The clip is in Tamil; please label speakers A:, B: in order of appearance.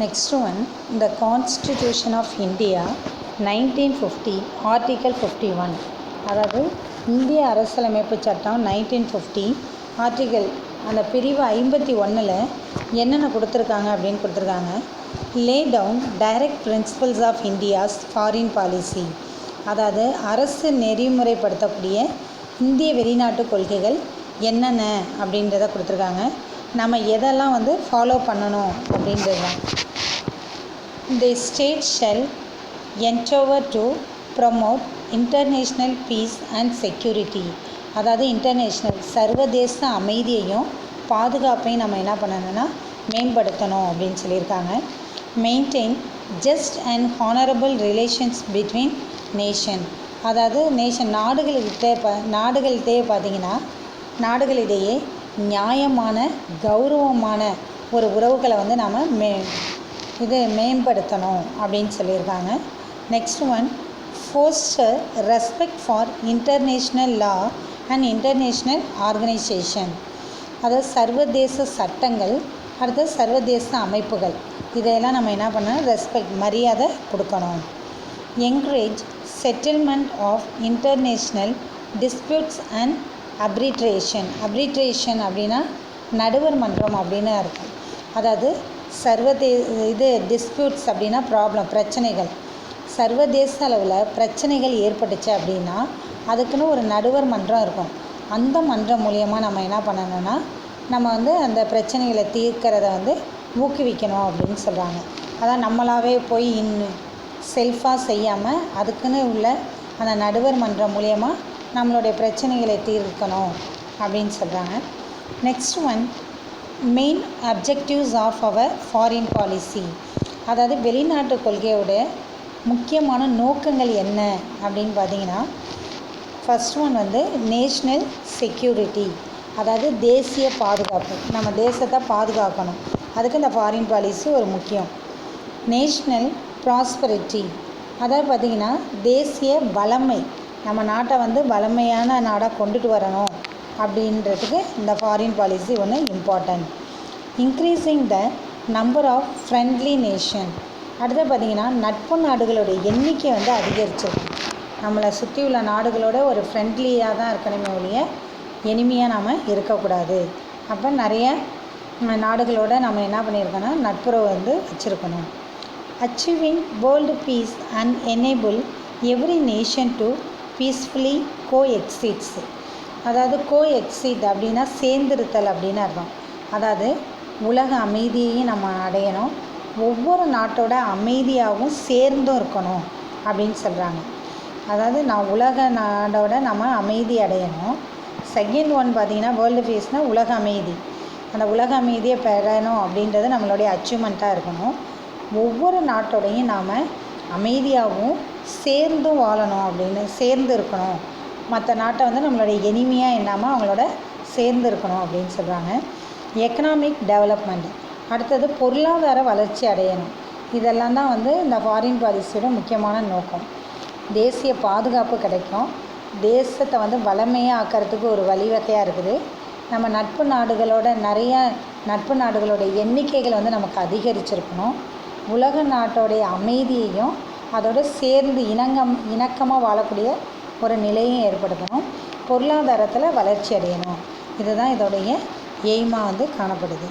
A: Next one, the Constitution of India 1950 Article 51. அதாவது இந்திய அரசியலமைப்பு சட்டம் 1950 ஆர்டிகல் அந்த பிரிவு 51ல் என்னென்ன கொடுத்துருக்காங்க அப்படின்னு கொடுத்துருக்காங்க. Lay down direct principles of India's foreign policy, அதாவது அரசு நெறிமுறைப்படுத்தக்கூடிய இந்திய வெளிநாட்டு கொள்கைகள் என்னென்ன அப்படின்றத கொடுத்துருக்காங்க. நம்ம எதெல்லாம் ஃபாலோ பண்ணணும் அப்படின்றது தான். The state shall endeavor to promote international peace and security, அதாவது இன்டர்நேஷ்னல் சர்வதேச அமைதியையும் பாதுகாப்பையும் நம்ம என்ன பண்ணணும்னா மேம்படுத்தணும் அப்படின்னு சொல்லியிருக்காங்க. Maintain just and honourable relations between nation, அதாவது நாடுகள்கிட்டே பார்த்திங்கன்னா நாடுகளிடையே நியாயமான கௌரவமான ஒரு உறவுகளை நாம் மேம்படுத்தணும் அப்படின்னு சொல்லியிருக்காங்க. Next one, Foster respect for international law and international organisation, அதாவது சர்வதேச சட்டங்கள், அடுத்து சர்வதேச அமைப்புகள், இதையெல்லாம் நம்ம என்ன பண்ணணும், ரெஸ்பெக்ட் மரியாதை கொடுக்கணும். Encourage settlement of international disputes and arbitration அப்படின்னா நடுவர் மன்றம் அப்படின்னு இருக்கும். அதாவது டிஸ்பியூட்ஸ் அப்படின்னா பிரச்சனைகள், சர்வதேச அளவில் பிரச்சனைகள் ஏற்பட்டுச்சு அப்படின்னா அதுக்குன்னு ஒரு நடுவர் மன்றம் இருக்கும். அந்த மன்றம் மூலியமாக நம்ம என்ன பண்ணணும்னா நம்ம அந்த பிரச்சனைகளை தீர்க்கிறத ஊக்குவிக்கணும் அப்படின்னு சொல்கிறாங்க. அதான் நம்மளாவே போய் செல்ஃபாக செய்யாமல் அதுக்குன்னு உள்ள அந்த நடுவர் மன்றம் மூலியமாக நம்மளுடைய பிரச்சனைகளை தீர்க்கணும் அப்படின்னு சொல்கிறாங்க. Next one, main objectives of our foreign policy, அதாவது வெளிநாட்டு கொள்கையோட முக்கியமான நோக்கங்கள் என்ன அப்படின்னு பார்த்தீங்கன்னா, ஃபர்ஸ்ட் ஒன் நேஷ்னல் செக்யூரிட்டி, அதாவது தேசிய பாதுகாப்பு, நம்ம தேசத்தை பாதுகாக்கணும், அதுக்கு இந்த ஃபாரின் பாலிசி ஒரு முக்கியம். நேஷ்னல் ப்ராஸ்பரிட்டி, அதாவது பார்த்திங்கன்னா தேசிய வளமை, நம்ம நாட்டை வளமையான நாடாக கொண்டுட்டு வரணும் அப்படின்றதுக்கு இந்த ஃபாரின் பாலிசி ஒன்று important. Increasing the number of friendly nation, அடுத்து பார்த்திங்கன்னா நட்பு நாடுகளோட எண்ணிக்கை அதிகரிச்சிருக்கும். நம்மளை சுற்றி உள்ள நாடுகளோட ஒரு ஃப்ரெண்ட்லியாக தான் இருக்கணுமே ஒழிய எனிமையாக நாம் இருக்கக்கூடாது. அப்போ நிறைய நாடுகளோட நம்ம என்ன பண்ணியிருக்கோன்னா நட்புறவு வச்சுருக்கணும். Achieving world peace and enable every nation to peacefully coexists, அதாவது கோஎக்ஸிட் அப்படின்னா சேர்ந்திருத்தல் அப்படின்னு அர்த்தம். அதாவது உலக அமைதியையும் நம்ம அடையணும், ஒவ்வொரு நாட்டோட அமைதியாகவும் சேர்ந்தும் இருக்கணும் அப்படின்னு சொல்கிறாங்க. அதாவது உலக நாடோட நம்ம அமைதி அடையணும். செகண்ட் ஒன் பார்த்திங்கன்னா வேர்ல்டு பீஸ்னால் உலக அமைதி, அந்த உலக அமைதியை பெறணும் அப்படின்றது நம்மளுடைய அச்சீவ்மெண்ட்டாக இருக்கணும். ஒவ்வொரு நாட்டோடையும் நாம் அமைதியாகவும் சேர்ந்தும் வாழணும் அப்படின்னு சேர்ந்து இருக்கணும், மற்ற நாட்டை நம்மளுடைய எனிமையாக எண்ணாமல் அவங்களோட சேர்ந்து இருக்கணும் அப்படின்னு சொல்கிறாங்க. எக்கனாமிக் டெவலப்மெண்ட், அடுத்தது பொருளாதார வளர்ச்சி அடையணும். இதெல்லாம் தான் இந்த ஃபாரின் பாலிசியோட முக்கியமான நோக்கம். தேசிய பாதுகாப்பு கிடைக்கும், தேசத்தை வளமையாக ஆக்கிறதுக்கு ஒரு வழிவகையாக இருக்குது. நம்ம நட்பு நாடுகளோட நிறைய நட்பு நாடுகளோட எண்ணிக்கைகள் நமக்கு அதிகரிச்சிருக்கணும். உலக நாட்டோடைய அமைதியையும் அதோடு சேர்ந்து இணக்கமாக வாழக்கூடிய ஒரு நிலையும் ஏற்படுத்தணும். பொருளாதாரத்தில் வளர்ச்சி அடையணும். இதுதான் இதோடைய எய்மாக காணப்படுது.